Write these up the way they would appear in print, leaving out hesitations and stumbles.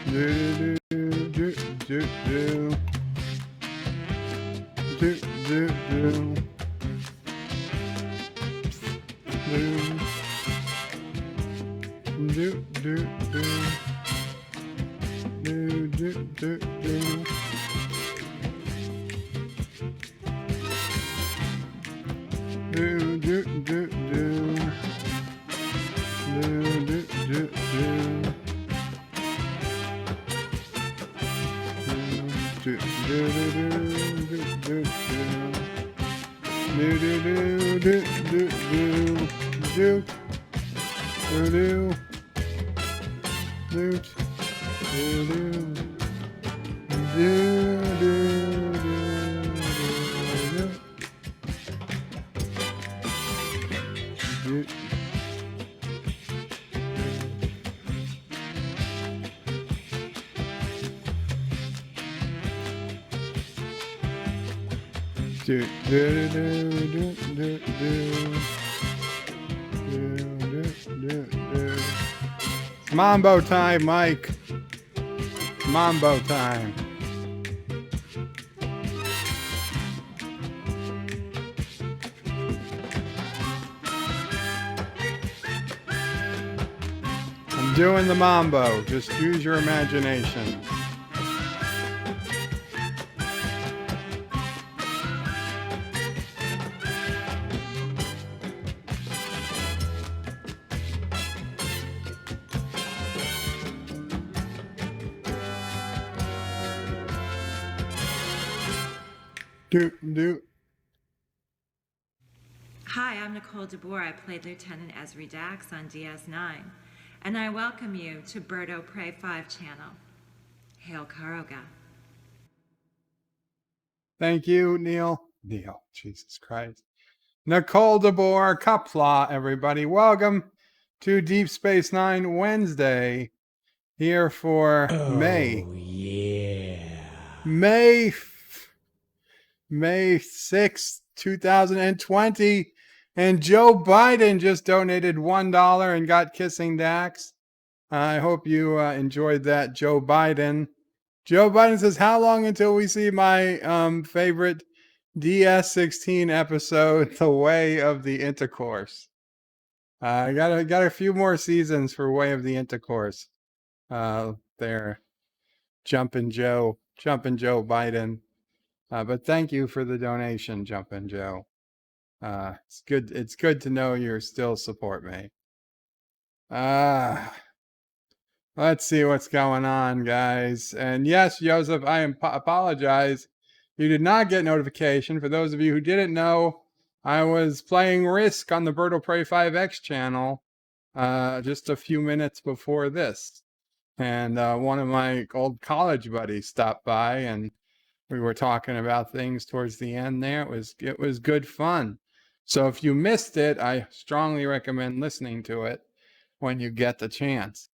Do do do do do. Do do do. Do do do. Do do do do. Do do do do. Do do do do. Do do do do do do do do do do Mambo time, Mike. Mambo time. I'm doing the mambo. Just use your imagination. Hi, I'm Nicole DeBoer. I played Lieutenant Avery Dax on DS9, and I welcome you to Birdo Prey 5 channel. Hail Karoga. Thank you, Neil. Neil, Jesus Christ. Nicole DeBoer, Qapla, everybody. Welcome to Deep Space Nine Wednesday. Here for May. May 6th, 2020. And Joe Biden just donated $1 and got Kissing Dax. I hope you enjoyed that, Joe Biden. Joe Biden says, how long until we see my favorite DS16 episode, The Way of the Intercourse? I got a few more seasons for Way of the Intercourse. There, Jumpin' Joe Biden. But thank you for the donation, Jumpin' Joe. It's good to know you still support me. Let's see what's going on, guys. And yes, Joseph, I apologize. You did not get notification. For those of you who didn't know, I was playing Risk on the Birdo Prey 5X channel just a few minutes before this. And one of my old college buddies stopped by, and we were talking about things towards the end there. It was good fun. So if you missed it, I strongly recommend listening to it when you get the chance.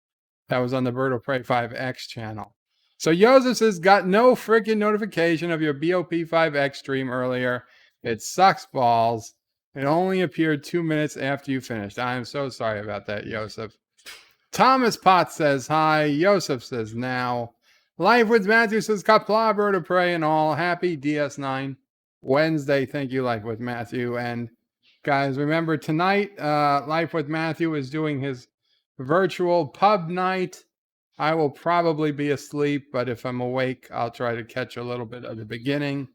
That was on the Birdo Prey 5X channel. So Joseph says, got no freaking notification of your BOP5X stream earlier. It sucks balls. It only appeared 2 minutes after you finished. I am so sorry about that, Joseph. Thomas Potts says hi. Joseph says now. Life with Matthew says, Qapla, Birdo Prey and all. Happy DS9 Wednesday. Thank you, Life with Matthew. And guys, remember tonight, Life with Matthew is doing his virtual pub night. I will probably be asleep, but if I'm awake, I'll try to catch a little bit of the beginning.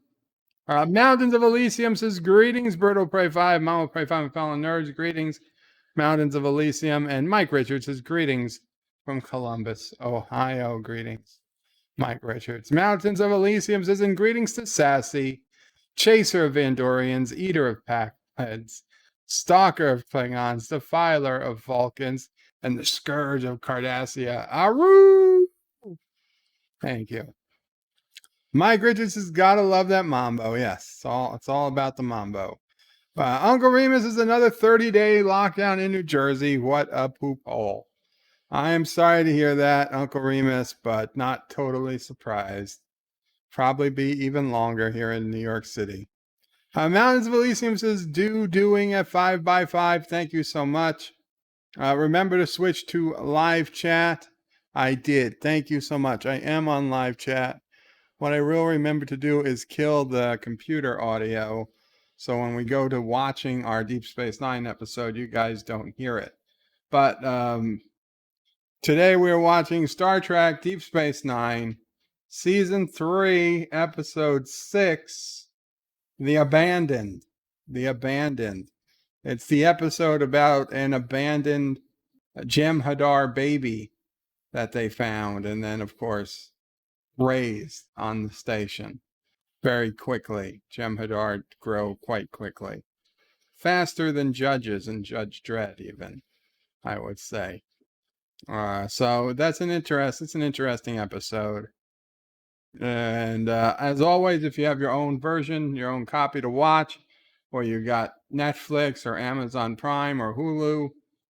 Mountains of Elysium says, greetings, Birdo Prey 5, Mama Prey 5, and Fallen Nerds. Greetings, Mountains of Elysium. And Mike Richards says, greetings from Columbus, Ohio. Greetings, Mike Richards. Mountains of Elysium says, and greetings to Sassy, Chaser of Vandorians, Eater of Packheads, Stalker of Klingons, Defiler of Vulcans, and the Scourge of Cardassia. Aru! Thank you. Mike Richards has gotta love that mambo. Yes, it's all about the mambo. Uncle Remus is another 30-day lockdown in New Jersey. What a poop hole. I am sorry to hear that, Uncle Remus, but not totally surprised. Probably be even longer here in New York City. Mountains of Elysium says, doing at 5x5. Thank you so much. Remember to switch to live chat. I did. Thank you so much. I am on live chat. What I will remember to do is kill the computer audio, so when we go to watching our Deep Space Nine episode, you guys don't hear it. But today we're watching Star Trek Deep Space Nine, Season 3, Episode 6, The Abandoned. The Abandoned. It's the episode about an abandoned Jem Hadar baby that they found, and then, of course, raised on the station very quickly. Jem Hadar grow quite quickly. Faster than Judges and Judge Dredd, even, I would say. So it's an interesting episode. And as always, if you have your own version, your own copy to watch, or you got Netflix or Amazon Prime or Hulu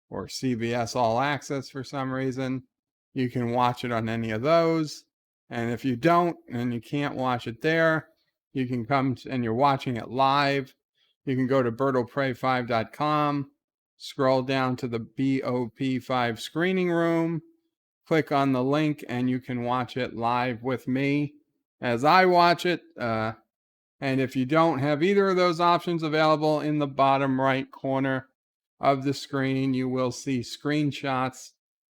or CBS All Access for some reason, you can watch it on any of those. And if you don't and you can't watch it there, you can come and you're watching it live. You can go to BertoPrey5.com, scroll down to the BOP5 screening room, click on the link, and you can watch it live with me as I watch it. And if you don't have either of those options available, in the bottom right corner of the screen, you will see screenshots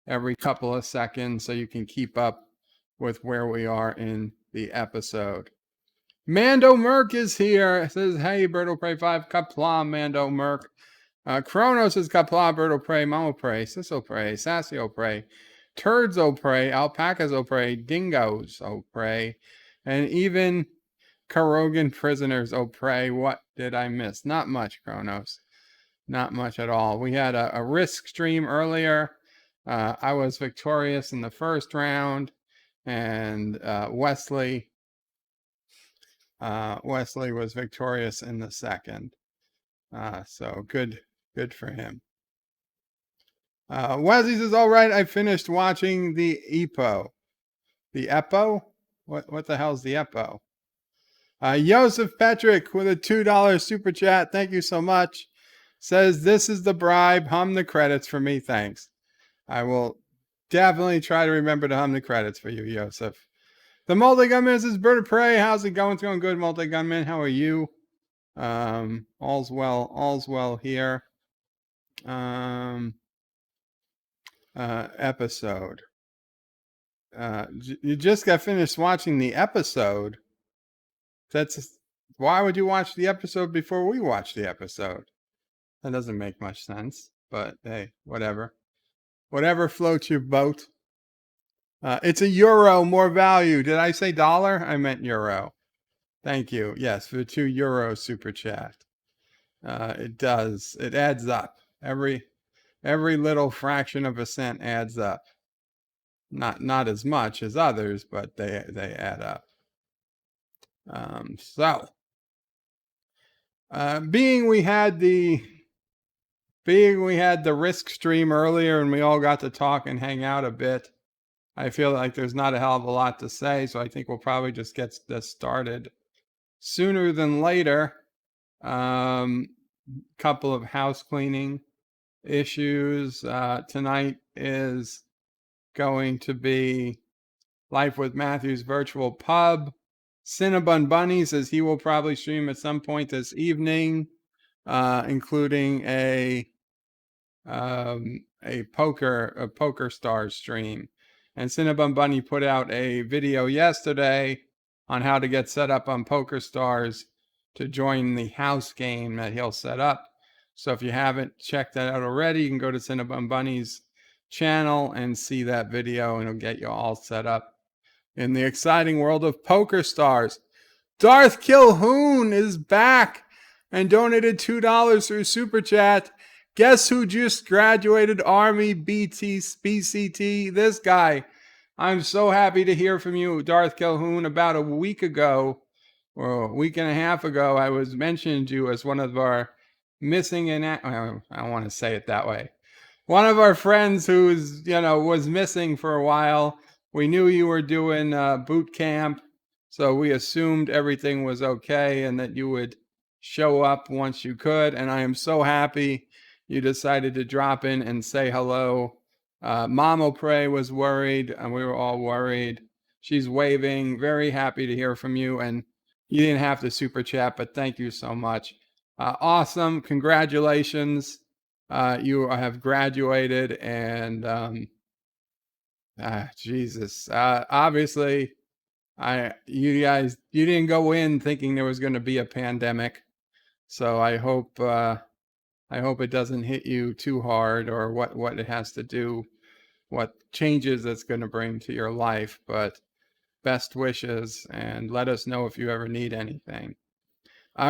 every couple of seconds so you can keep up with where we are in the episode. Mando Merc is here. It says, hey, Berto Prey 5, Qapla, Mando Merc. Kronos is Qapla, Berto Prey, Mamo Prey, Sisso Prey, Sassio Prey, Turds O Prey, Alpacas O Prey, Dingoes O Prey, and even Karogan Prisoners O Prey. What did I miss? Not much, Kronos. Not much at all. We had a Risk stream earlier. I was victorious in the first round, and Wesley was victorious in the second. So good for him. Wesley says, all right, I finished watching the EPO. The EPO? What the hell's the EPO? Joseph Patrick with a $2 super chat. Thank you so much. Says, this is the bribe. Hum the credits for me. Thanks. I will definitely try to remember to hum the credits for you, Joseph. The Multi-Gunman says, Bird of Prey. How's it going? It's going good, Multi-Gunman. How are you? All's well here. Episode. You just got finished watching the episode. Why would you watch the episode before we watch the episode? That doesn't make much sense, but hey, whatever. Whatever floats your boat. It's a euro, more value. Did I say dollar? I meant euro. Thank you. Yes, for the €2 super chat. It does. It adds up. Every little fraction of a cent adds up. Not as much as others, but they add up. Being we had the Risk stream earlier and we all got to talk and hang out a bit, I feel like there's not a hell of a lot to say, so I think we'll probably just get this started sooner than later. Couple of house cleaning issues. Tonight is going to be Life with Matthew's virtual pub. Cinnabon Bunny says he will probably stream at some point this evening, including a poker stars stream. And Cinnabon Bunny put out a video yesterday on how to get set up on Poker Stars to join the house game that he'll set up. So if you haven't checked that out already, you can go to Cinnabon Bunny's channel and see that video, and it'll get you all set up in the exciting world of Poker Stars. Darth Kilhoun is back and donated $2 through Super Chat. Guess who just graduated Army BCT? This guy. I'm so happy to hear from you, Darth Kilhoun. About a week ago, or a week and a half ago, I was mentioned you as one of our missing I don't want to say it that way. One of our friends who's, was missing for a while. We knew you were doing boot camp, so we assumed everything was okay and that you would show up once you could. And I am so happy you decided to drop in and say hello Mama Pray was worried, and we were all worried. She's waving. Very happy to hear from you. And you didn't have to super chat, but thank you so much. Awesome. Congratulations. You have graduated, and Jesus. Obviously, you guys, you didn't go in thinking there was going to be a pandemic. So I hope it doesn't hit you too hard, or what it has to do, what changes it's going to bring to your life. But best wishes, and let us know if you ever need anything.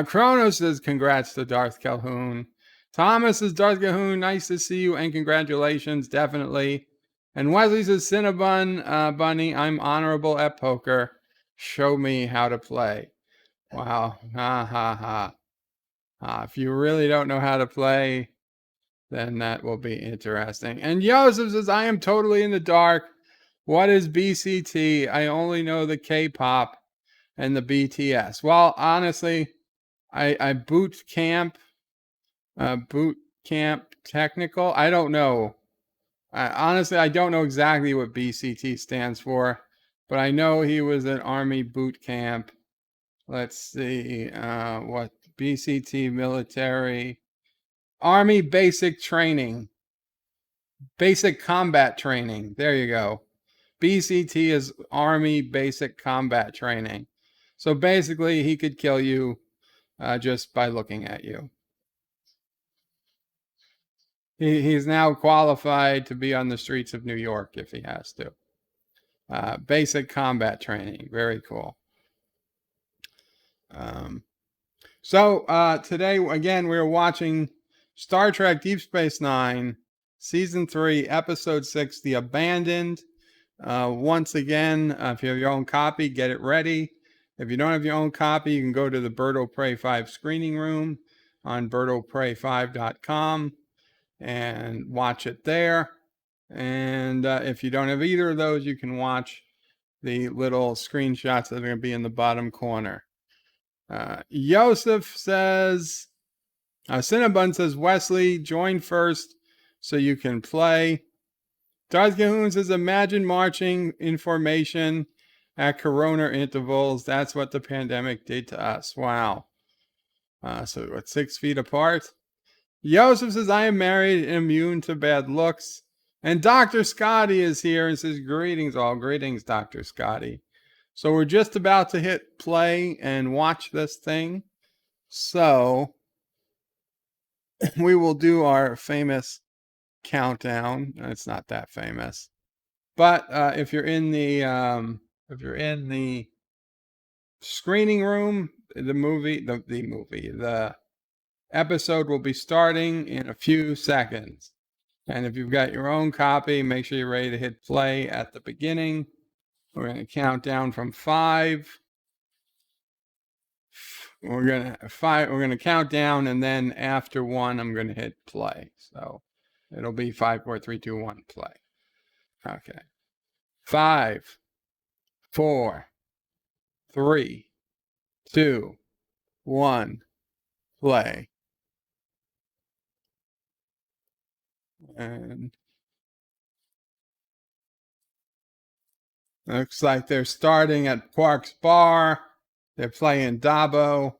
Kronos says congrats to Darth Calhoun. Thomas says Darth Calhoun, nice to see you and congratulations, definitely. And Wesley says Cinnabon, Bunny, I'm honorable at poker. Show me how to play. Wow. Ha ha ha. If you really don't know how to play, then that will be interesting. And Joseph says, I am totally in the dark. What is BCT? I only know the K-pop and the BTS. Well, honestly, I boot camp technical. I don't know. Honestly, I don't know exactly what BCT stands for, but I know he was at Army boot camp. Let's see, what BCT military, Army basic training, basic combat training. There you go. BCT is Army basic combat training. So basically, he could kill you just by looking at you. He's now qualified to be on the streets of New York if he has to. Basic combat training. Very cool. So today, again, we're watching Star Trek Deep Space Nine, Season 3, Episode 6, The Abandoned. Once again, if you have your own copy, get it ready. If you don't have your own copy, you can go to the Birdo Prey 5 screening room on birdoprey5.com and watch it there. And if you don't have either of those, you can watch the little screenshots that are going to be in the bottom corner. Yosef says, Cinnabon says, Wesley, join first so you can play. Darth Calhoun says, imagine marching in formation at corona intervals. That's what the pandemic did to us. Wow. So what, 6 feet apart? Joseph says, I am married and immune to bad looks. And Dr. Scotty is here and says, greetings all. Greetings, Dr. Scotty. So we're just about to hit play and watch this thing. So we will do our famous countdown. It's not that famous. But if you're in the screening room, the episode will be starting in a few seconds. And if you've got your own copy, make sure you're ready to hit play at the beginning. We're going to count down from 5. We're going to count down, and then after 1, I'm going to hit play. So it'll be 5, 4, 3, 2, 1, play. Okay. 5, 4, 3, 2, 1, play. And looks like they're starting at Quark's bar. They're playing Dabo.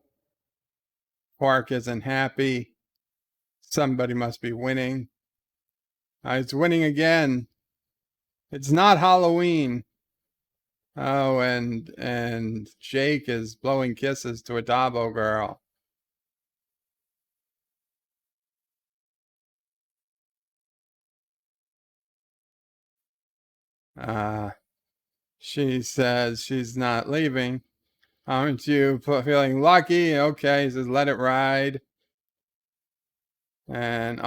Quark isn't happy. Somebody must be winning. It's winning again. It's not Halloween. Oh, and Jake is blowing kisses to a Dabo girl. She says she's not leaving. Aren't you feeling lucky? Okay, he says, let it ride. And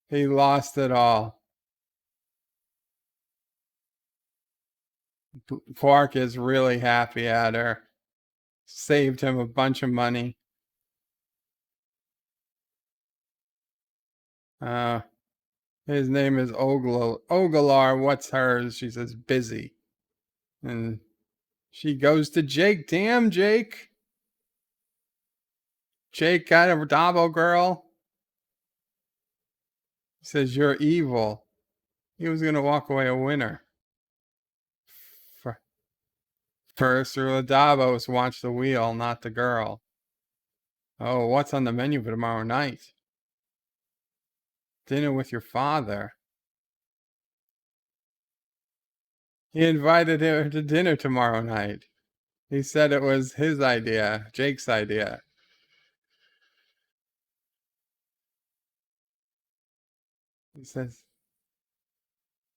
he lost it all. Quark is really happy at her. Saved him a bunch of money. His name is Ogalar. What's hers? She says busy. And she goes to Jake. Damn, Jake. Jake got a Dabo girl. He says, you're evil. He was gonna walk away a winner. First rule of Davos: watch the wheel, not the girl. Oh, what's on the menu for tomorrow night? Dinner with your father. He invited her to dinner tomorrow night. He said it was his idea, Jake's idea. He says,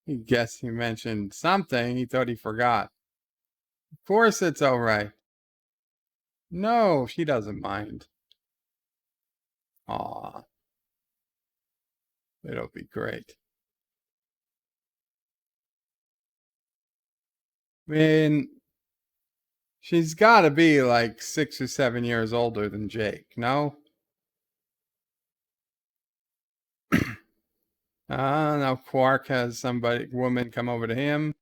he guessed he mentioned something. He thought he forgot. Of course it's all right. No, she doesn't mind. Aw, it'll be great. I mean, she's got to be like 6 or 7 years older than Jake, no? Now Quark has woman come over to him.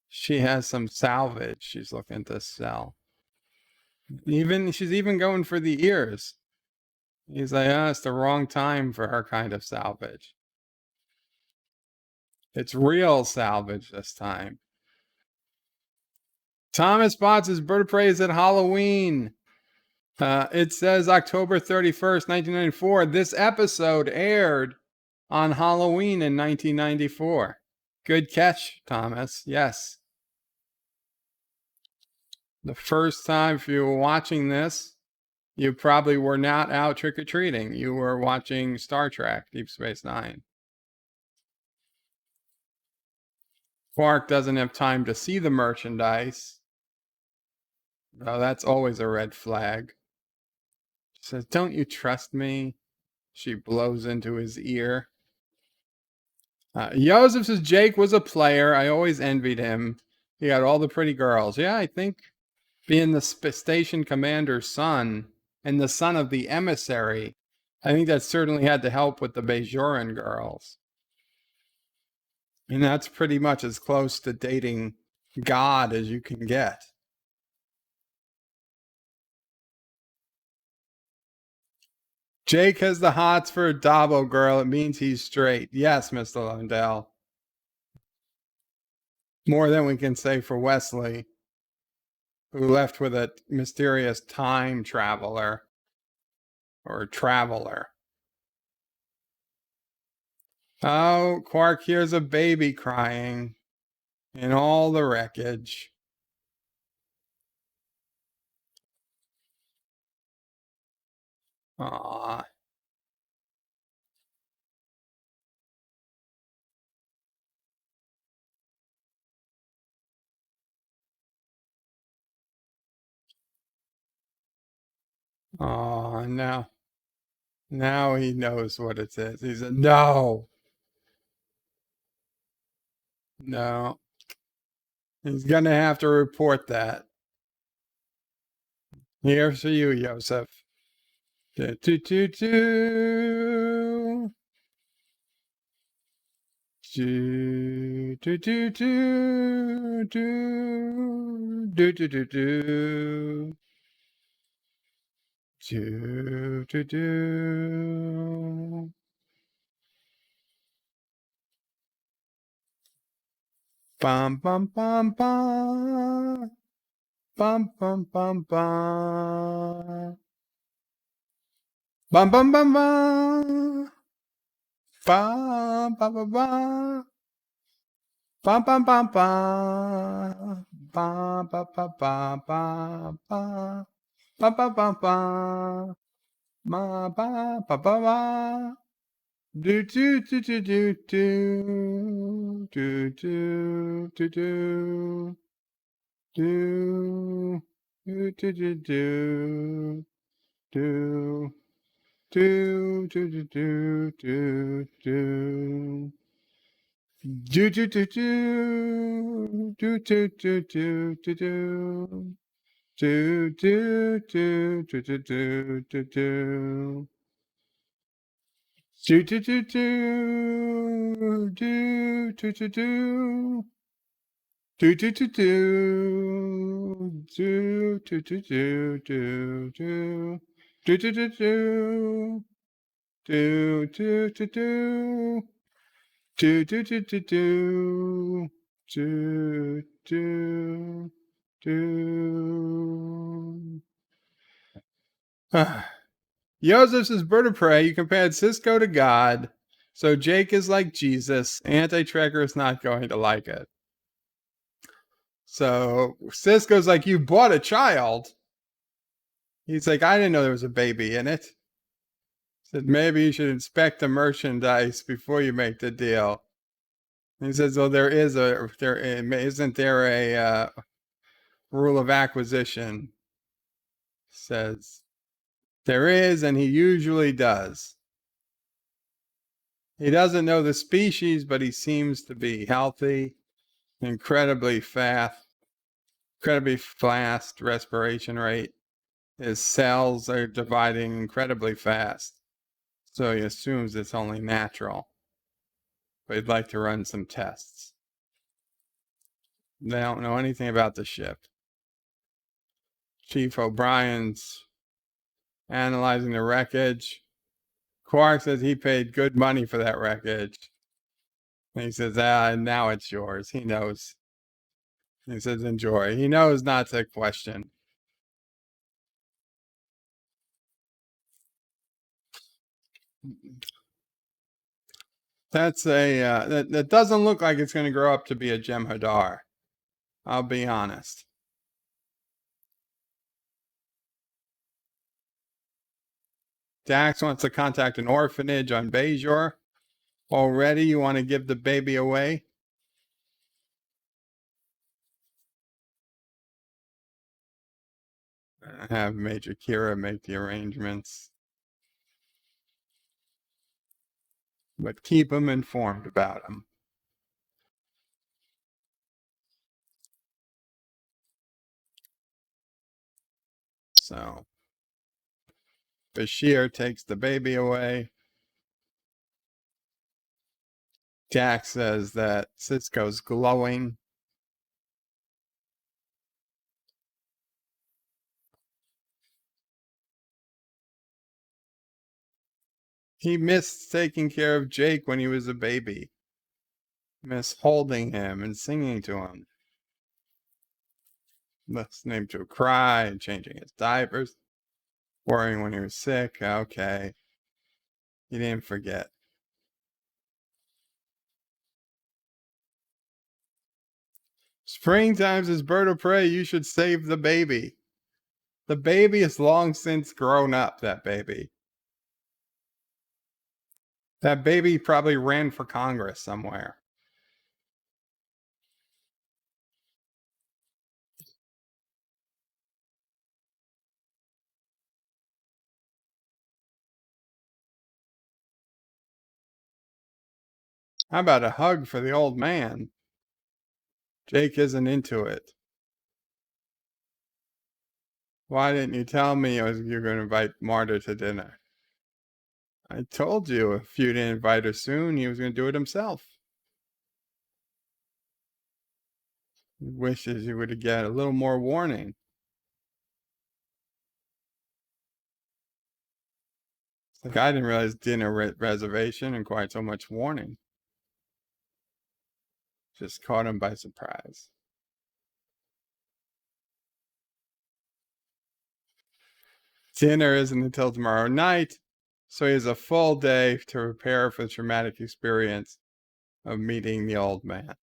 She has some salvage she's looking to sell. She's even going for the ears. He's like, it's the wrong time for her kind of salvage. It's real salvage this time. Thomas Botts' Bird of Prey is at Halloween. It says October 31st, 1994. This episode aired on Halloween in 1994. Good catch, Thomas. Yes. The first time, if you were watching this, you probably were not out trick-or-treating. You were watching Star Trek, Deep Space Nine. Quark doesn't have time to see the merchandise. Oh, that's always a red flag. She says, don't you trust me? She blows into his ear. Joseph says, Jake was a player. I always envied him. He got all the pretty girls. Yeah, I think being the station commander's son and the son of the emissary, I think that certainly had to help with the Bajoran girls. And that's pretty much as close to dating God as you can get. Jake has the hots for a Dabo girl. It means he's straight. Yes, Mr. Lundell. More than we can say for Wesley, who left with a mysterious time traveler or traveler. Oh, Quark hears a baby crying in all the wreckage. Aww. Oh, now he knows what it is. He said, no. He's going to have to report that. Here's for you, Joseph. Do, do, do, do. Do, do, do, do, do, do, do, do, do. Do, do, do. Bum, bum, bum, bum. Bum, bum, bum, bum. Bum, bum, bum, bum. Bum, bum, bum, bum. Bum, bum, bum, bum. Bum, bum, bum, bum, bum, bum. Bum, bum, bum, bum. Ma, ba, ba, ba, ba. Do, do, do, do, do, do. Do, do, do, do. Do, do, do, do, do. Do, do, do, do, do, do, do. Do, do, do, do. Do, do, do, do, do, do. Do, do, do, do, do, do, do, do. Do, do, do, do. Do, do, do, do. Do, do, do, do. Do, do, do, do, do, do. Do, do, do, do. Do, do, do, do. Do do do do do do do do. Joseph's bird of prey. You compared Sisko to God, so Jake is like Jesus. Anti-Trekker is not going to like it. So Sisko's like, you bought a child. He's like, I didn't know there was a baby in it. Said maybe you should inspect the merchandise before you make the deal. And he says, well, isn't there a rule of acquisition? Says there is, and he usually does. He doesn't know the species, but he seems to be healthy, incredibly fast respiration rate. His cells are dividing incredibly fast. So he assumes it's only natural. But he'd like to run some tests. They don't know anything about the ship. Chief O'Brien's analyzing the wreckage. Quark says he paid good money for that wreckage. And he says, now it's yours. He knows. He says, enjoy. He knows not to question. That's that doesn't look like it's going to grow up to be a Jem Hadar. I'll be honest. Dax wants to contact an orphanage on Bajor. Already you want to give the baby away? Have Major Kira make the arrangements. But keep him informed about him. So Bashir takes the baby away. Dax says that Sisko's glowing. He missed taking care of Jake when he was a baby. Missed holding him and singing to him. Listening to him cry and changing his diapers. Worrying when he was sick. Okay. He didn't forget. Springtime's his bird of prey. You should save the baby. The baby is long since grown up, that baby. That baby probably ran for Congress somewhere. How about a hug for the old man? Jake isn't into it. Why didn't you tell me you were going to invite Marta to dinner? I told you if you didn't invite her soon, he was going to do it himself. Wishes you would have got a little more warning. It's like I didn't realize dinner reservation and quite so much warning. Just caught him by surprise. Dinner isn't until tomorrow night, so he has a full day to prepare for the traumatic experience of meeting the old man.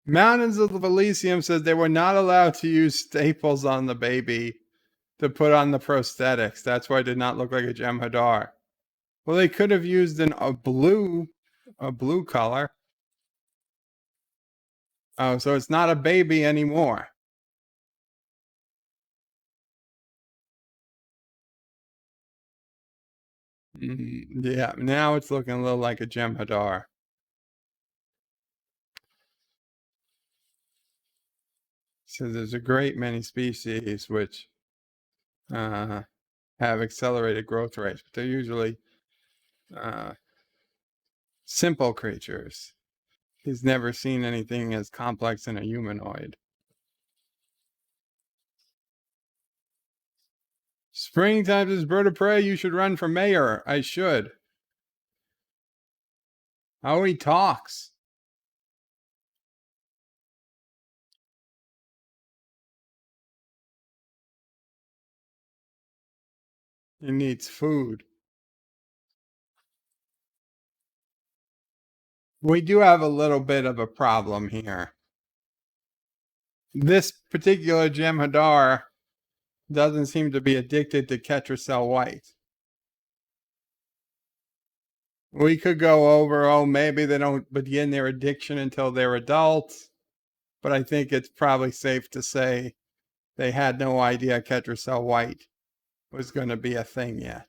Mountains of Elysium says they were not allowed to use staples on the baby to put on the prosthetics. That's why it did not look like a Jem Hadar. Well, they could have used a blue color. Oh, so it's not a baby anymore. Yeah, now it's looking a little like a Jem Hadar. So there's a great many species which have accelerated growth rates, but they're usually simple creatures. He's never seen anything as complex in a humanoid. Springtime is bird of prey. You should run for mayor. I should. Oh, he talks. He needs food. We do have a little bit of a problem here. This particular Jem Hadar doesn't seem to be addicted to Ketracel White. We could go over, oh, maybe they don't begin their addiction until they're adults, but I think it's probably safe to say they had no idea Ketracel White was going to be a thing yet.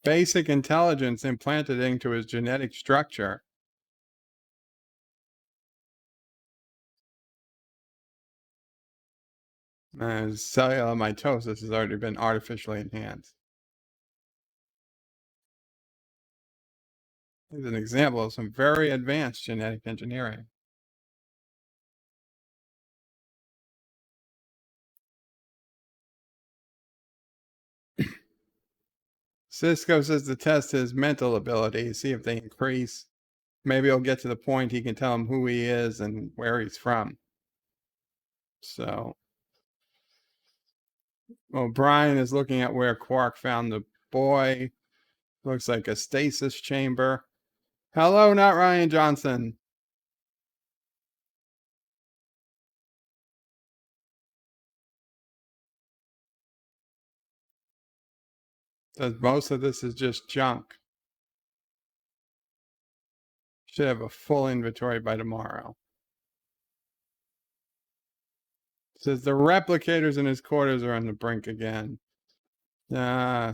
Basic intelligence implanted into his genetic structure. Cellular mitosis has already been artificially enhanced. Here's an example of some very advanced genetic engineering. Sisko says to test his mental ability, see if they increase. Maybe he'll get to the point he can tell him who he is and where he's from. So O'Brien is looking at where Quark found the boy. Looks like a stasis chamber. Hello, not Ryan Johnson. Says most of this is just junk. Should have a full inventory by tomorrow. Says the replicators in his quarters are on the brink again.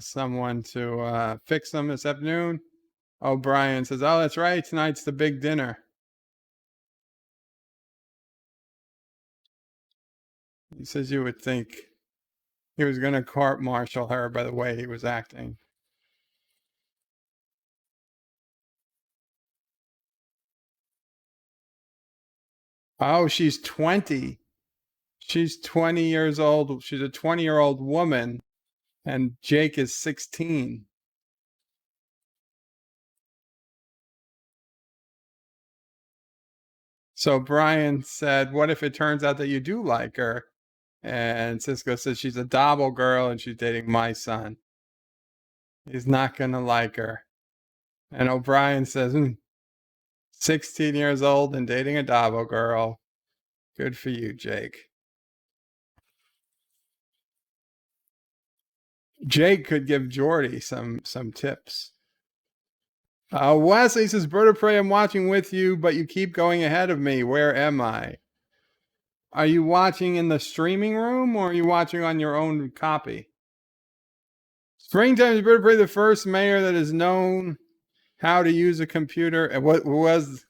Someone to fix them this afternoon. O'Brien says, oh, that's right. Tonight's the big dinner. He says you would think he was going to court-martial her by the way he was acting. Oh, she's 20. She's 20 years old. She's a 20-year-old woman, and Jake is 16. So Brian said, what if it turns out that you do like her? And Sisko says she's a Dobble girl and she's dating my son. He's not going to like her. And O'Brien says, 16 years old and dating a Dobble girl. Good for you, Jake. Jake could give Geordi some tips. Wesley says, Bird of Prey, I'm watching with you, but you keep going ahead of me. Where am I? Are you watching in the streaming room or are you watching on your own copy? Springtime is Bird of Prey the first mayor that is known how to use a computer. And what was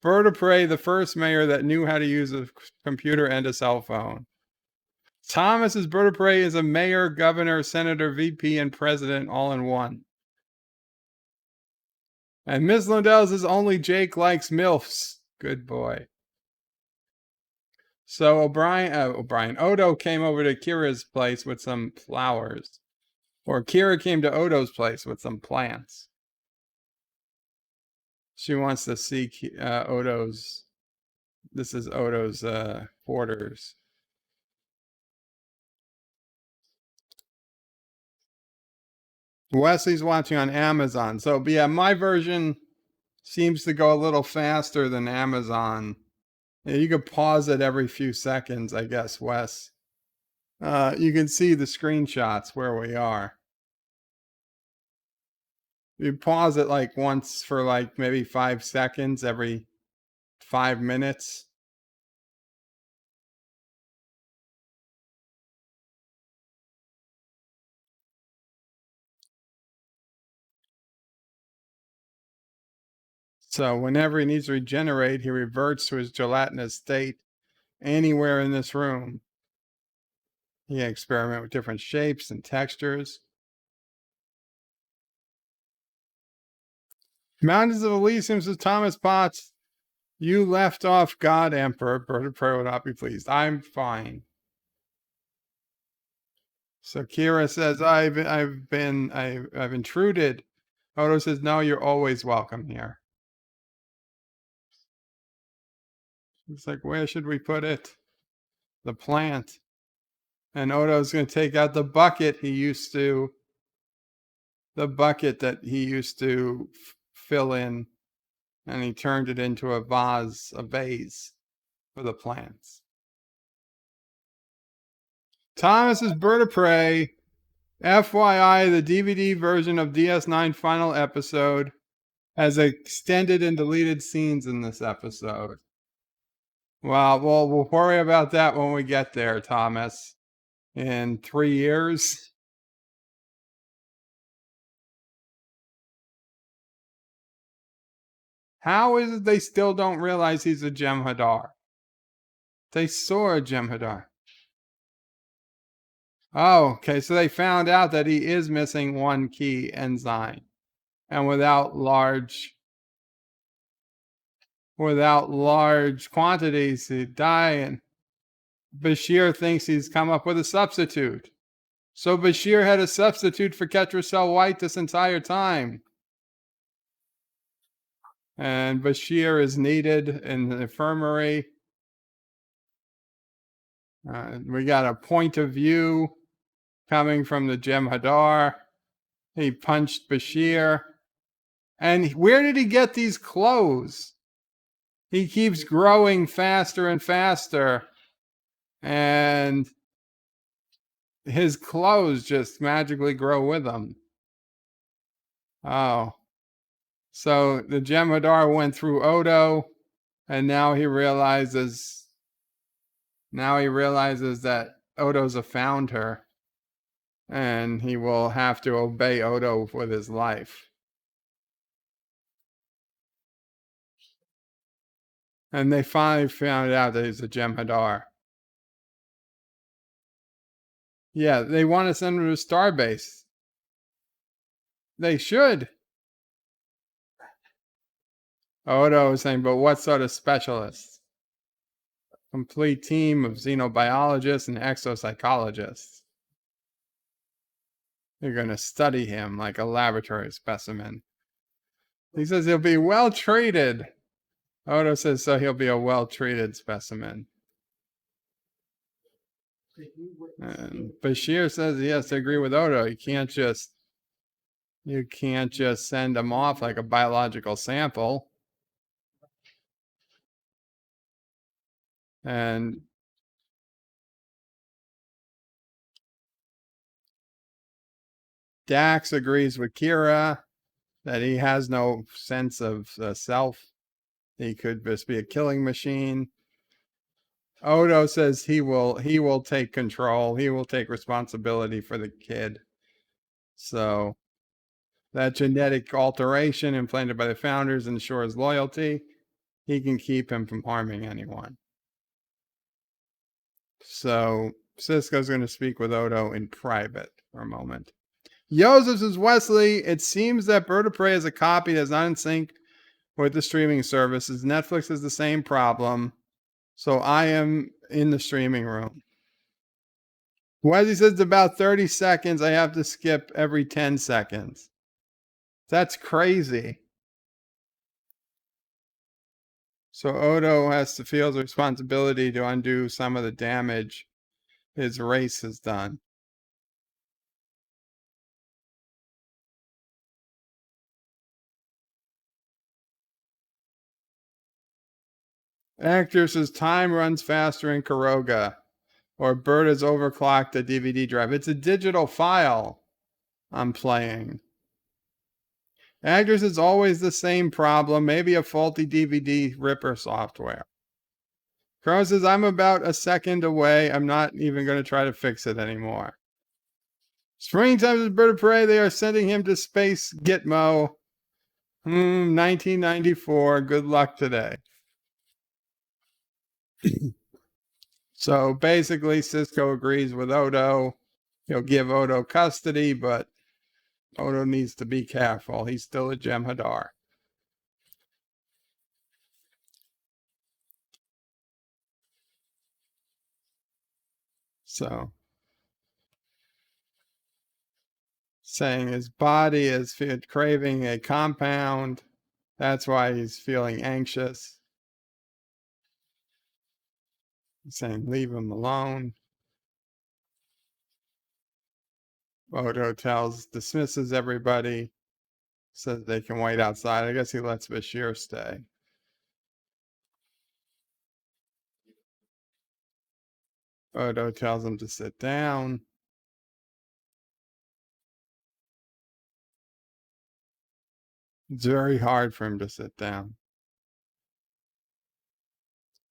Bird of Prey the first mayor that knew how to use a computer and a cell phone? Thomas's Bird of Prey is a mayor, governor, senator, VP, and president all in one. And Miss Lundell says only Jake likes MILFs. Good boy. So Odo came over to Kira's place with some flowers. Or Kira came to Odo's place with some plants. She wants to see Odo's. This is Odo's quarters. Wesley's watching on Amazon. So, yeah, my version seems to go a little faster than Amazon. You could pause it every few seconds, I guess, Wes. You can see the screenshots where we are. You pause it like once for like maybe 5 seconds every 5 minutes. So whenever he needs to regenerate, he reverts to his gelatinous state anywhere in this room. He can experiment with different shapes and textures. Mountains of Elysium says Thomas Potts. You left off God Emperor. Bird of Prey will not be pleased. I'm fine. So Kira says, I've intruded. Odo says, no, you're always welcome here. It's like, where should we put it? The plant. And Odo's going to take out the bucket that he used to fill in, and he turned it into a vase for the plants. Thomas's Bird of Prey. FYI, the DVD version of DS9 final episode has extended and deleted scenes in this episode. Well, we'll worry about that when we get there, Thomas. In 3 years. How is it they still don't realize he's a Jem Hadar? They saw a Jem Hadar. Oh, okay, so they found out that he is missing one key enzyme. And without large quantities, he'd die. And Bashir thinks he's come up with a substitute. So Bashir had a substitute for Ketracel White this entire time. And Bashir is needed in the infirmary. We got a point of view coming from the Jem Hadar. He punched Bashir. And where did he get these clothes? He keeps growing faster and faster. And his clothes just magically grow with him. Oh. So the Jem Hadar went through Odo, and now he realizes that Odo's a founder, and he will have to obey Odo with his life. And they finally found out that he's a Jem Hadar. Yeah, they want to send him to Starbase. They should. Odo is saying, but what sort of specialists? Complete team of xenobiologists and exopsychologists. They're going to study him like a laboratory specimen. He says he'll be well treated. Odo says so he'll be a well treated specimen. And Bashir says he has to agree with Odo. You can't just send him off like a biological sample. And Dax agrees with Kira that he has no sense of self. He could just be a killing machine. Odo says he will take control. He will take responsibility for the kid. So that genetic alteration implanted by the founders ensures loyalty. He can keep him from harming anyone. So Sisko's going to speak with Odo in private for a moment. Joseph says, Wesley, it seems that Bird of Prey is a copy that's not in sync with the streaming services. Netflix has the same problem. So I am in the streaming room. Wesley says it's about 30 seconds. I have to skip every 10 seconds. That's crazy. So Odo has to feel the responsibility to undo some of the damage his race has done. Actor says time runs faster in Karoga, or Bird has overclocked the DVD drive. It's a digital file I'm playing. Actors is always the same problem, maybe a faulty DVD ripper software. Crow says, I'm about a second away. I'm not even going to try to fix it anymore. Springtime is Bird of Prey. They are sending him to Space Gitmo. 1994. Good luck today. So basically, Sisko agrees with Odo. He'll give Odo custody, but Odo needs to be careful. He's still a Jem Hadar. So, saying his body is craving a compound. That's why he's feeling anxious. He's saying, leave him alone. Odo dismisses everybody, says they can wait outside. I guess he lets Bashir stay. Odo tells him to sit down. It's very hard for him to sit down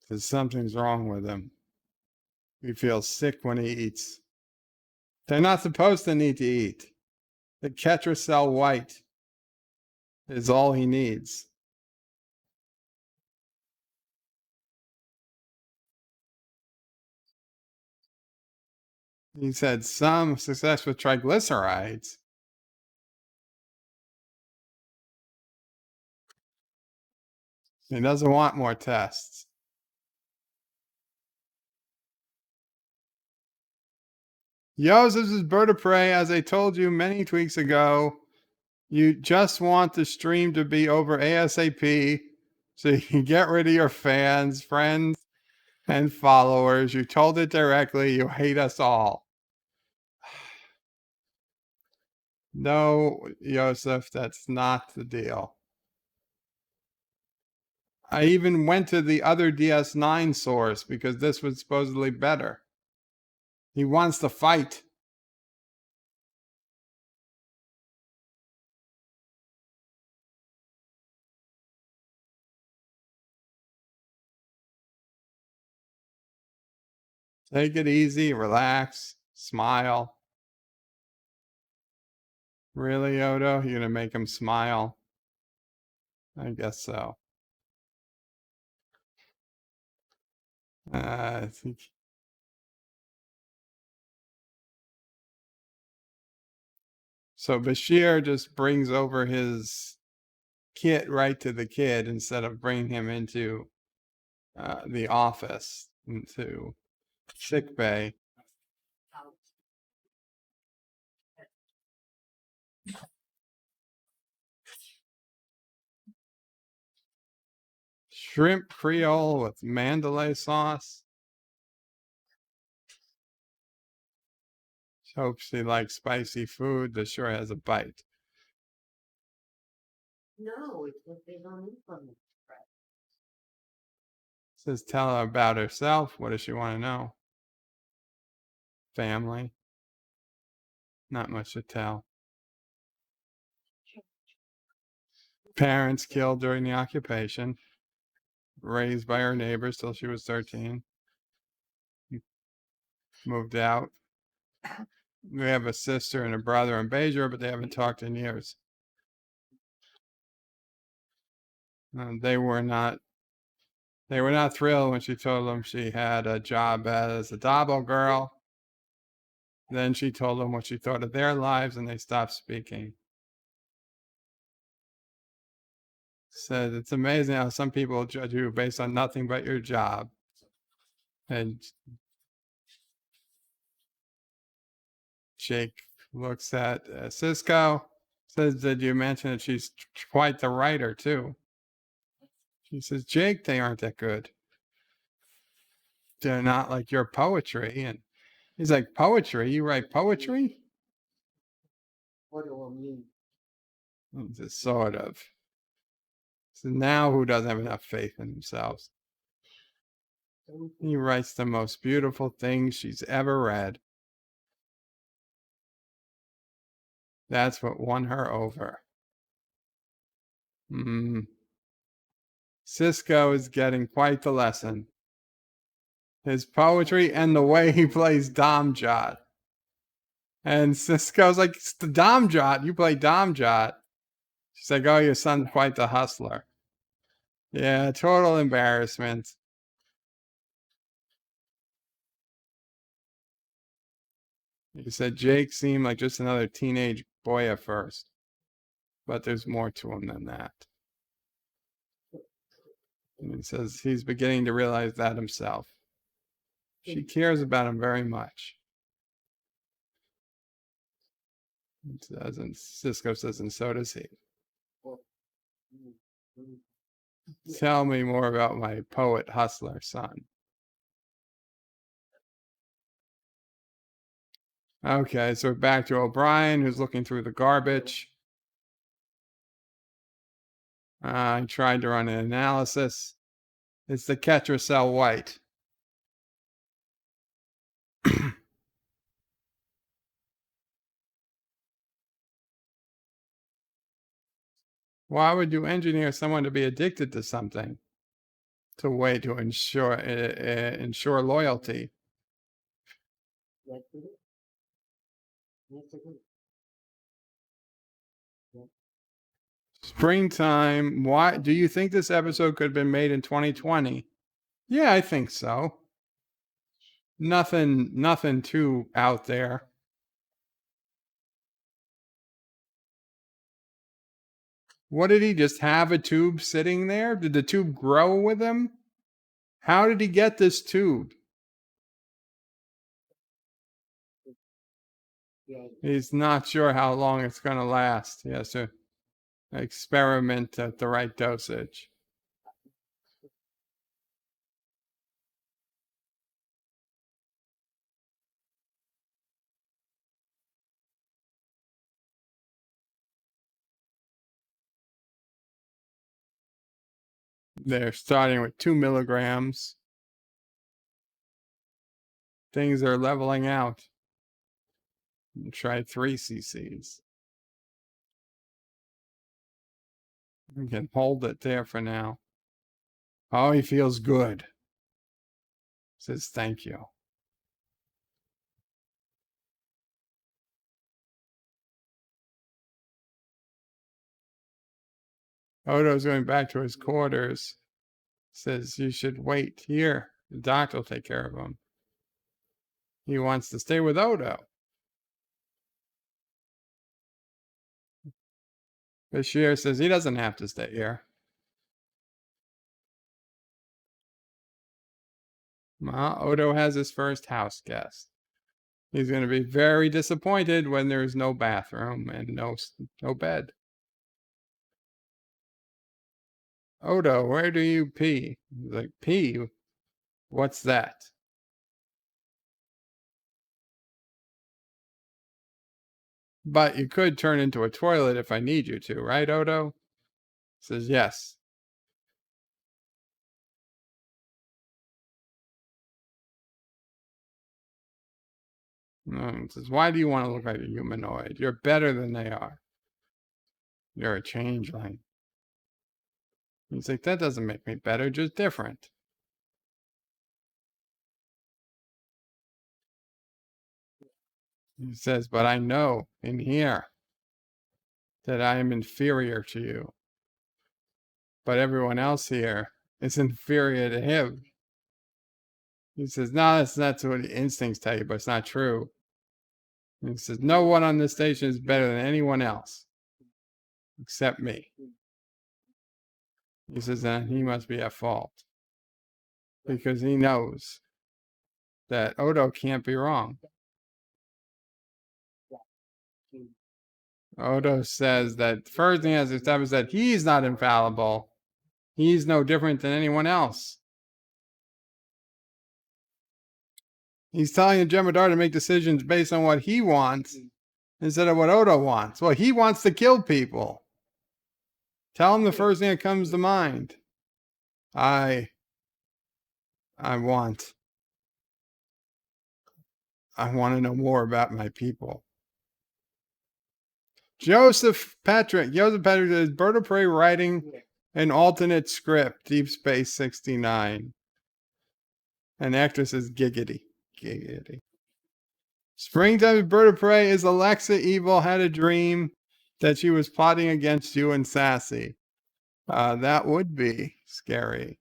because something's wrong with him. He feels sick when he eats. They're not supposed to need to eat. The Ketracel white is all he needs. He's had some success with triglycerides. He doesn't want more tests. Yosef's is bird of prey, as I told you many tweets ago. You just want the stream to be over ASAP so you can get rid of your fans, friends, and followers. You told it directly. You hate us all. No, Yosef, that's not the deal. I even went to the other DS9 source because this was supposedly better. He wants to fight. Take it easy, relax, smile. Really, Odo? You're going to make him smile? I guess so. I think. So Bashir just brings over his kit right to the kid instead of bringing him into the office, into sick bay. Shrimp Creole with Mandalay sauce. Hope she likes spicy food. This sure has a bite. No, it's what they don't eat from it. Says tell her about herself. What does she want to know? Family. Not much to tell. Parents killed during the occupation. Raised by her neighbors till she was 13. Moved out. We have a sister and a brother in Beijing, but they haven't talked in years. They were not thrilled when she told them she had a job as a Dabo girl. Then she told them what she thought of their lives, and they stopped speaking. Said it's amazing how some people judge you based on nothing but your job. And Jake looks at Sisko, says, did you mention that she's quite the writer too? She says, Jake, they aren't that good. They're not like your poetry. And he's like, poetry? You write poetry? What do I mean? Just sort of. So now who doesn't have enough faith in themselves? He writes the most beautiful things she's ever read. That's what won her over. Sisko is getting quite the lesson. His poetry and the way he plays Domjot. And Sisko's like, it's the Domjot. You play Domjot. She's like, oh, your son's quite the hustler. Yeah, total embarrassment. He said Jake seemed like just another teenage boy at first, but there's more to him than that. And he says he's beginning to realize that himself. She cares about him very much. Sisko says, and so does he. Tell me more about my poet hustler son. Okay, so we're back to O'Brien, who's looking through the garbage. I tried to run an analysis. It's the Qapla cell white. Why would you engineer someone to be addicted to something? To wait to ensure loyalty. Springtime. Why do you think this episode could have been made in 2020? Yeah, I think so. Nothing too out there. What did he just have a tube sitting there? Did the tube grow with him? How did he get this tube? He's not sure how long it's going to last. He has to experiment at the right dosage. They're starting with 2 milligrams. Things are leveling out. Try 3 cc's. We can hold it there for now. Oh, he feels good. Says thank you. Odo's going back to his quarters. Says you should wait here. The doctor will take care of him. He wants to stay with Odo. Bashir says he doesn't have to stay here. Well, Odo has his first house guest. He's going to be very disappointed when there's no bathroom and no bed. Odo, where do you pee? He's like, pee? What's that? But you could turn into a toilet if I need you to, right, Odo? Says yes. Says, why do you want to look like a humanoid? You're better than they are. You're a changeling. He's like, that doesn't make me better, just different. He says, but I know in here that I am inferior to you. But everyone else here is inferior to him. He says, no, that's what the instincts tell you, but it's not true. And he says, no one on this station is better than anyone else except me. He says, then he must be at fault because he knows that Odo can't be wrong. Odo says that first thing has established that he's not infallible. He's no different than anyone else. He's telling Jem Hadar to make decisions based on what he wants instead of what Odo wants. Well, he wants to kill people. Tell him the first thing that comes to mind. I want to know more about my people. Joseph Patrick is Bird of Prey writing an alternate script, Deep Space 69. And actress is Giggity. Springtime's Bird of Prey is Alexa Evil had a dream that she was plotting against you and Sassy. That would be scary.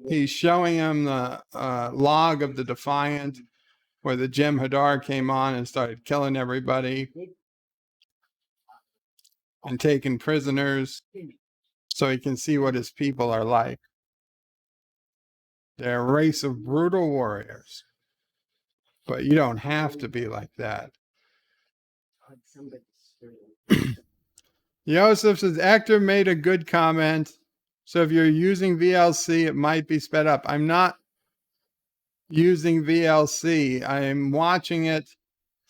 He's showing him the log of the Defiant where the Jem Hadar came on and started killing everybody. and taken prisoners so he can see what his people are like. They're a race of brutal warriors. But you don't have to be like that. Yosef says, actor made a good comment. So if you're using VLC, it might be sped up. I'm not using VLC. I'm watching it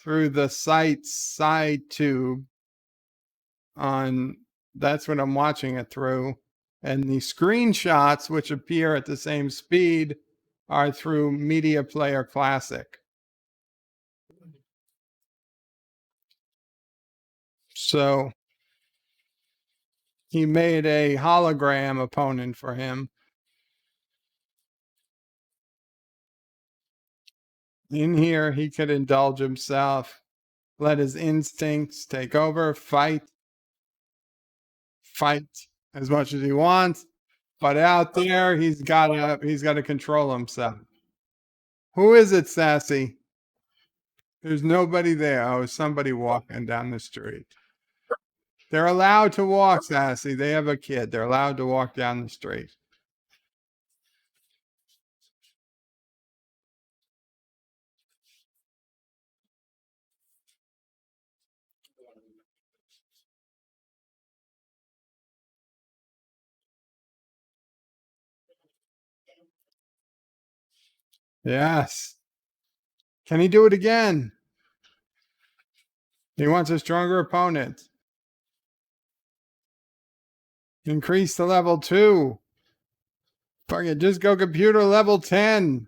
through the site SciTube. That's what I'm watching it through. And the screenshots, which appear at the same speed, are through Media Player Classic. So he made a hologram opponent for him. In here, he could indulge himself, let his instincts take over, fight as much as he wants. But out there, he's got to control himself. Who is it, Sassy? There's nobody there. Oh, somebody walking down the street. They're allowed to walk, Sassy. They have a kid. They're allowed to walk down the street. Yes. Can he do it again? He wants a stronger opponent. Increase to level 2. Fuck it, just go computer level 10.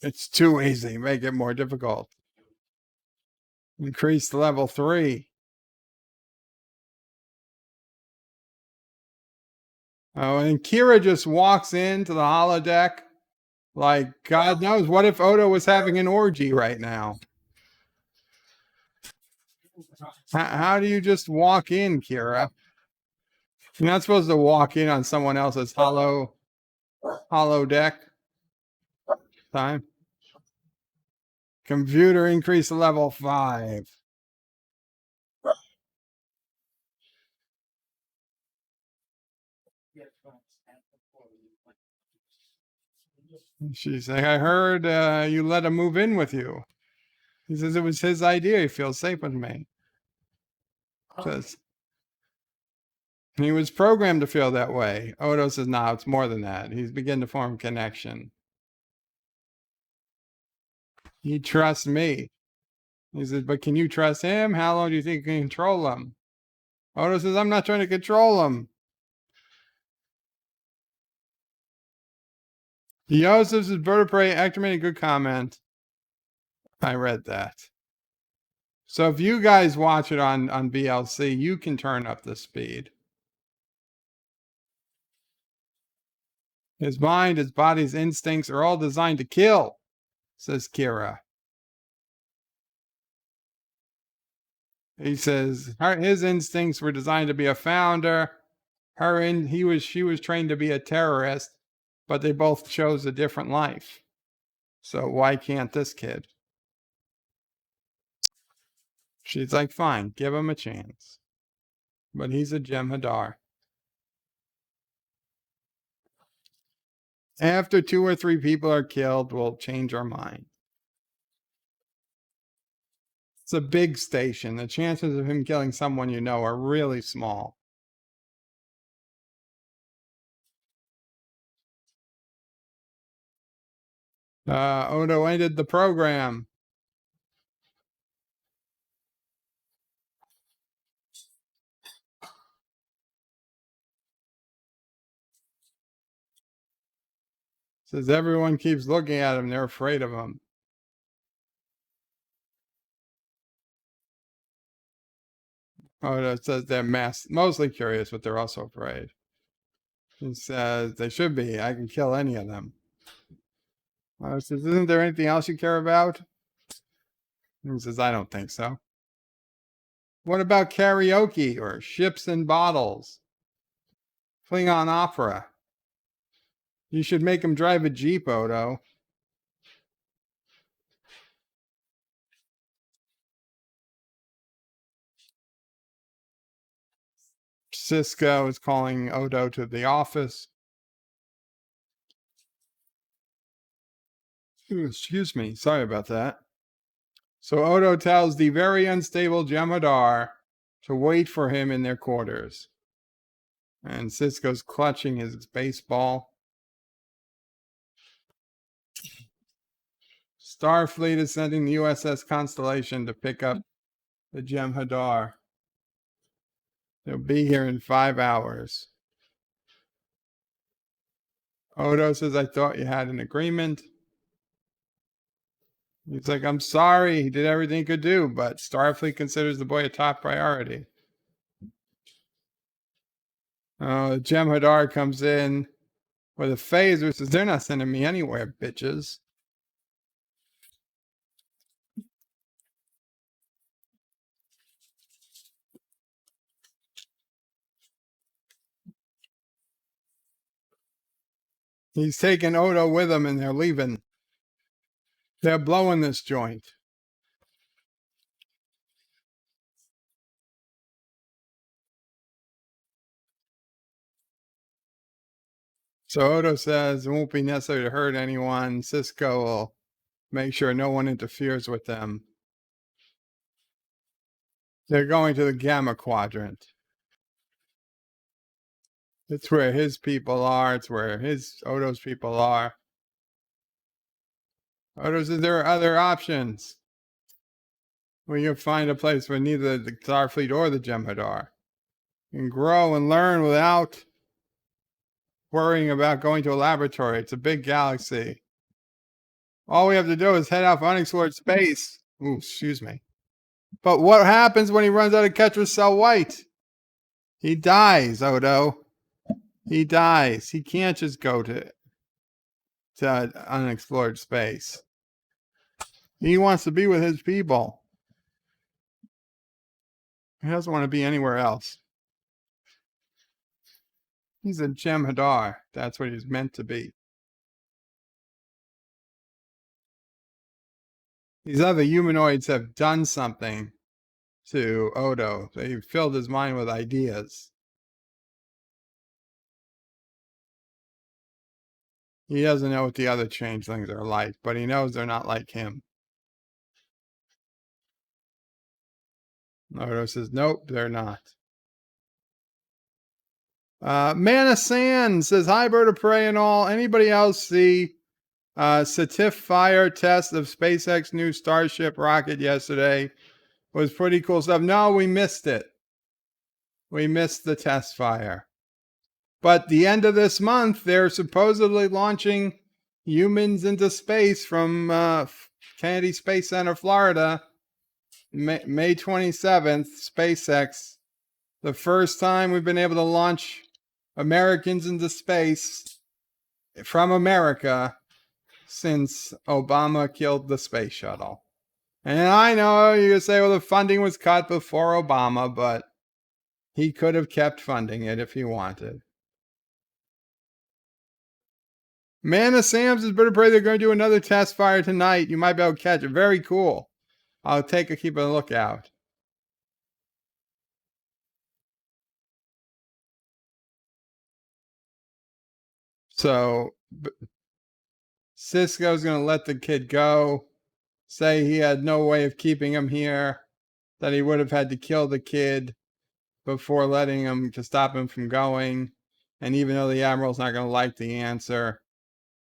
It's too easy. Make it more difficult. Increase to level 3. Oh, and Kira just walks into the holodeck like, God knows, what if Odo was having an orgy right now? How do you just walk in, Kira? You're not supposed to walk in on someone else's holodeck. Time. Computer increase to level 5. She's like, I heard you let him move in with you. He says it was his idea. He feels safe with me. Says he was programmed to feel that way. Odo says, no, it's more than that. He's beginning to form connection. He trusts me. He says, but can you trust him? How long do you think you can control him? Odo says, I'm not trying to control him. Yosef says, Bird of Prey, actor made a good comment. I read that. So if you guys watch it on VLC, you can turn up the speed. His mind, his body's instincts are all designed to kill, says Kira. He says his instincts were designed to be a founder. She was trained to be a terrorist, but they both chose a different life. So why can't this kid? She's like, fine, give him a chance. But he's a Jem Hadar. After 2 or 3 people are killed, we'll change our mind. It's a big station. The chances of him killing someone you know are really small. Odo ended the program. Says everyone keeps looking at him. They're afraid of him. Odo says they're mostly curious, but they're also afraid. He says they should be. I can kill any of them. Odo says, isn't there anything else you care about? He says, I don't think so. What about karaoke or ships and bottles? Klingon opera. You should make him drive a Jeep, Odo. Sisko is calling Odo to the office. Ooh, excuse me. Sorry about that. So Odo tells the very unstable Jem Hadar to wait for him in their quarters. And Sisko's clutching his baseball. Starfleet is sending the USS Constellation to pick up the Jem Hadar. They'll be here in 5 hours. Odo says, I thought you had an agreement. He's like, I'm sorry. He did everything he could do, but Starfleet considers the boy a top priority. Jem Hadar comes in with a phaser, says, they're not sending me anywhere, bitches. He's taking Odo with him and they're leaving. They're blowing this joint. So Odo says it won't be necessary to hurt anyone. Sisko will make sure no one interferes with them. They're going to the Gamma Quadrant. It's where his people are. It's where Odo's people are. Odo says there are other options. We can find a place where neither the Starfleet or the Jem Hadar can grow and learn without worrying about going to a laboratory. It's a big galaxy. All we have to do is head off unexplored space. Ooh, excuse me. But what happens when he runs out of Ketra's cell white? He dies, Odo. He dies. He can't just go to unexplored space. He wants to be with his people. He doesn't want to be anywhere else. He's a Jem Hadar. That's what he's meant to be. These other humanoids have done something to Odo. They've filled his mind with ideas. He doesn't know what the other changelings are like, but he knows they're not like him. Odo says, nope, they're not. Mana Sand says, hi, Bird of Prey and all. Anybody else see Satif fire test of SpaceX new Starship rocket yesterday? Was pretty cool stuff. No, we missed it. We missed the test fire. But the end of this month, they're supposedly launching humans into space from Kennedy Space Center, Florida, May 27th, SpaceX. The first time we've been able to launch Americans into space from America since Obama killed the space shuttle. And I know you could say, well, the funding was cut before Obama, but he could have kept funding it if he wanted. Mana Sam's is better pray they're going to do another test fire tonight. You might be able to catch it. Very cool. I'll keep a lookout. So Sisko's going to let the kid go, say he had no way of keeping him here, that he would have had to kill the kid before letting him to stop him from going. And even though the Admiral's not going to like the answer,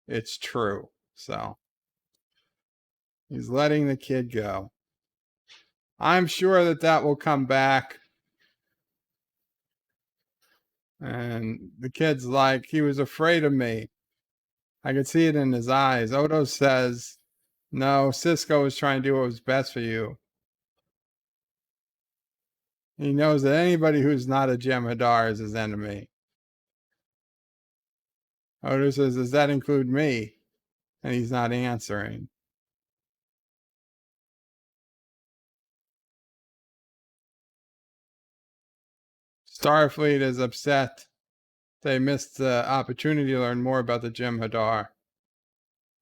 it's true. So he's letting the kid go. I'm sure that will come back. And the kid's like, he was afraid of me. I could see it in his eyes. Odo says, no, Sisko was trying to do what was best for you. He knows that anybody who's not a Jem Hadar is his enemy. Odo says, does that include me? And he's not answering. Starfleet is upset. They missed the opportunity to learn more about the Jem Hadar.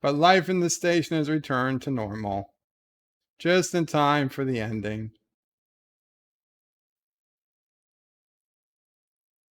But life in the station has returned to normal. Just in time for the ending.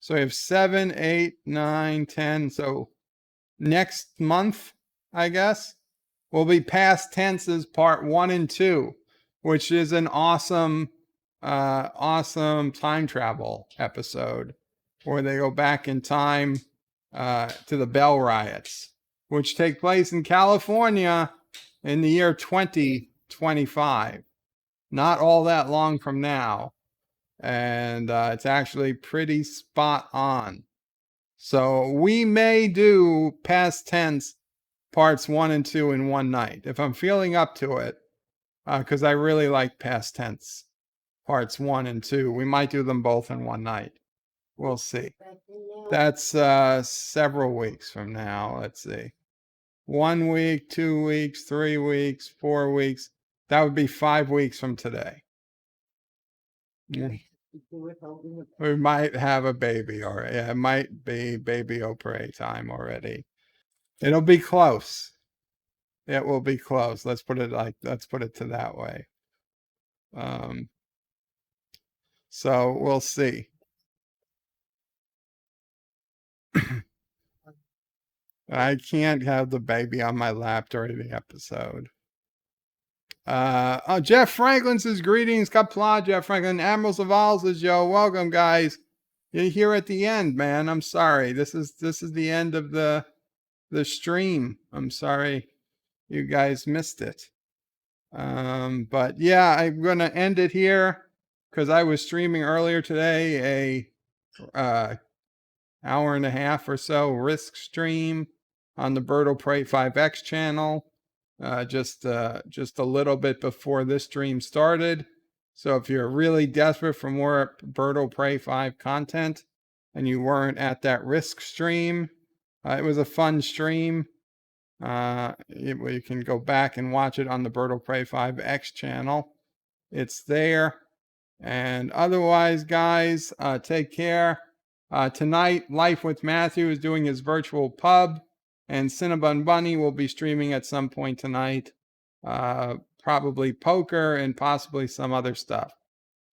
So we have 7, 8, 9, 10. So next month, I guess, will be past tenses part 1 and 2, which is an awesome time travel episode where they go back in time to the Bell riots, which take place in California in the year 2025. Not all that long from now. And it's actually pretty spot on. So we may do past tense parts 1 and 2 in one night if I'm feeling up to it, because I really like past tense parts 1 and 2. We might do them both in one night. We'll see. That's several weeks from now. Let's see. 1 week, 2 weeks, 3 weeks, 4 weeks. That would be 5 weeks from today. We might have a baby already. Yeah, it might be baby Opre time already. It'll be close. It will be close. Let's put it to that way. So we'll see. I can't have the baby on my lap during the episode. Jeff Franklin says, greetings, Qapla, Jeff Franklin. Admiral Saval says, yo, welcome, guys. You're here at the end, man. I'm sorry. This is the end of the stream. I'm sorry you guys missed it. But yeah, I'm going to end it here because I was streaming earlier today a hour and a half or so Risk stream on the Bird will Prey 5X channel. Just a little bit before this stream started. So if you're really desperate for more Bird will Prey 5 content and you weren't at that Risk stream, it was a fun stream. You can go back and watch it on the Bird will Prey 5X channel. It's there. And otherwise, guys, take care. Tonight, Life with Matthew is doing his virtual pub. And Cinnabon Bunny will be streaming at some point tonight, probably poker and possibly some other stuff.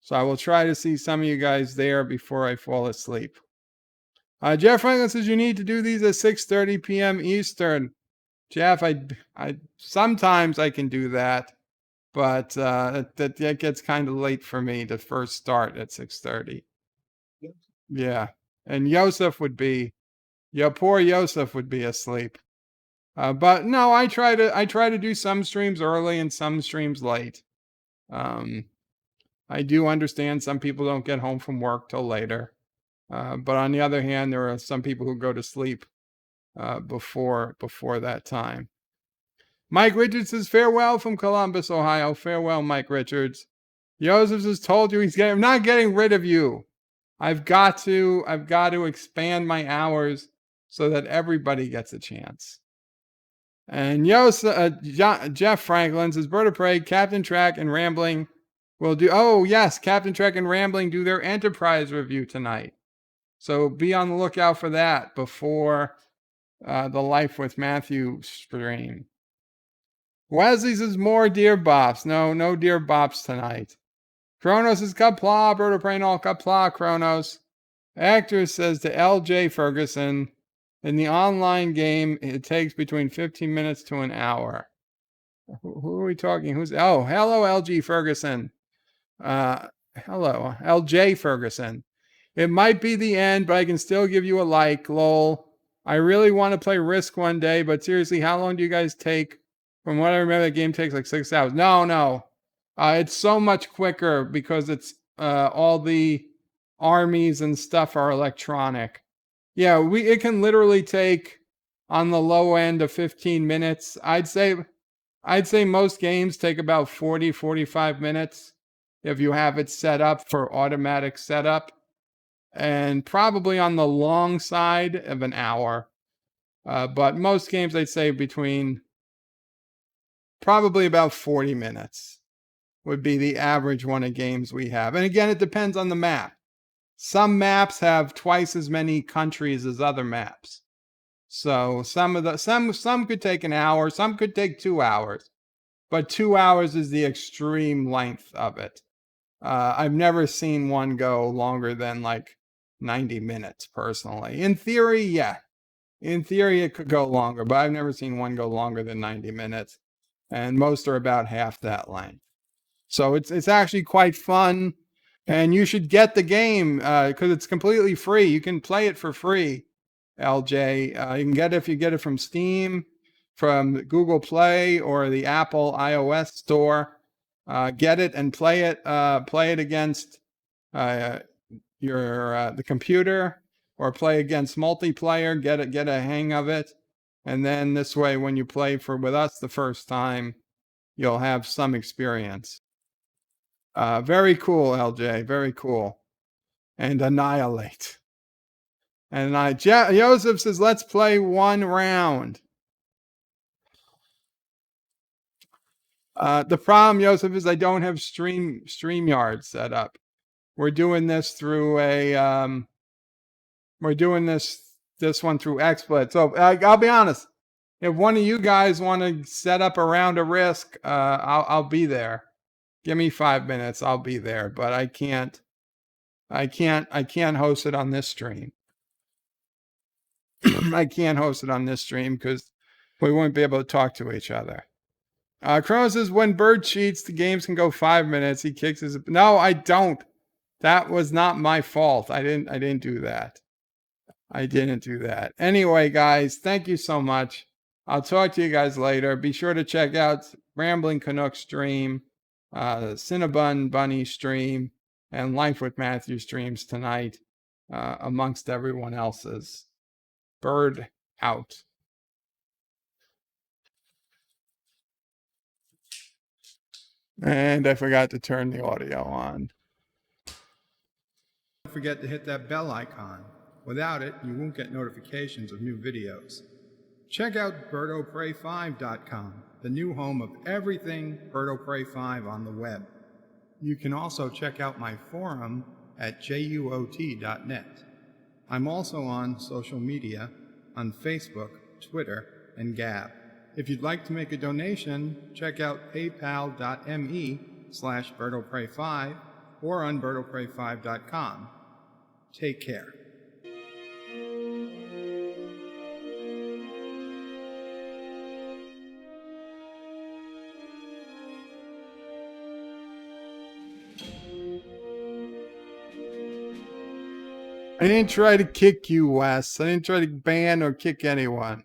So I will try to see some of you guys there before I fall asleep. Jeff Franklin says you need to do these at 6:30 p.m. Eastern. Jeff, I sometimes I can do that, but that gets kind of late for me to first start at 6:30. Yeah, and poor Yosef would be asleep. But no, I try to do some streams early and some streams late. I do understand some people don't get home from work till later. But on the other hand, there are some people who go to sleep before that time. Mike Richards says, farewell from Columbus, Ohio. Farewell, Mike Richards. Joseph has told you I'm not getting rid of you. I've got to expand my hours so that everybody gets a chance. And Jeff Franklin says, Bird of Prey, Captain Track, and Rambling will do. Oh, yes, Captain Track and Rambling do their Enterprise review tonight. So be on the lookout for that before the Life with Matthew stream. Wesley says, more Dear Bops. No Dear Bops tonight. Kronos says, Qapla, Bird of Prey, and all Qapla, Kronos. Actor says to LJ Ferguson, in the online game, it takes between 15 minutes to an hour. Who are we talking? Hello, LG Ferguson. Hello, LJ Ferguson. It might be the end, but I can still give you a like, lol. I really want to play Risk one day, but seriously, how long do you guys take? From what I remember, the game takes like 6 hours. No. It's so much quicker because it's all the armies and stuff are electronic. Yeah, it can literally take on the low end of 15 minutes. I'd say most games take about 40-45 minutes if you have it set up for automatic setup, and probably on the long side of an hour. But most games I'd say between probably about 40 minutes would be the average one of games we have. And again, it depends on the map. Some maps have twice as many countries as other maps. So some could take an hour, some could take 2 hours. But 2 hours is the extreme length of it. I've never seen one go longer than like 90 minutes, personally. In theory, yeah. In theory, it could go longer, but I've never seen one go longer than 90 minutes. And most are about half that length. So it's actually quite fun. And you should get the game because it's completely free. You can play it for free, LJ. You can get it if you get it from Steam, from Google Play, or the Apple iOS store. Get it and play it. Play it against the computer, or play against multiplayer. Get a hang of it, and then this way, when you play with us the first time, you'll have some experience. Very cool, LJ. Very cool. And annihilate. And Joseph says, let's play one round. The problem, Joseph, is I don't have StreamYard set up. We're doing this through we're doing this one through XSplit. So I'll be honest. If one of you guys want to set up a round of Risk, I'll be there. Give me 5 minutes, I'll be there. But I can't host it on this stream. I can't host it on this stream because we won't be able to talk to each other. Chrono says, when Bird cheats, the games can go 5 minutes. He kicks his... No, I don't. That was not my fault. I didn't do that. I didn't do that. Anyway, guys, thank you so much. I'll talk to you guys later. Be sure to check out Rambling Canuck stream, Cinnabon Bunny stream, and Life with Matthew streams tonight, amongst everyone else's. Bird out. And I forgot to turn the audio on. Don't forget to hit that bell icon. Without it, you won't get notifications of new videos. Check out BirdoPrey5.com, the new home of everything Birdo Prey 5 on the web. You can also check out my forum at juot.net. I'm also on social media, on Facebook, Twitter, and Gab. If you'd like to make a donation, check out paypal.me/BirdoPrey5 or on BirdoPrey5.com. Take care. I didn't try to kick you, Wes. I didn't try to ban or kick anyone.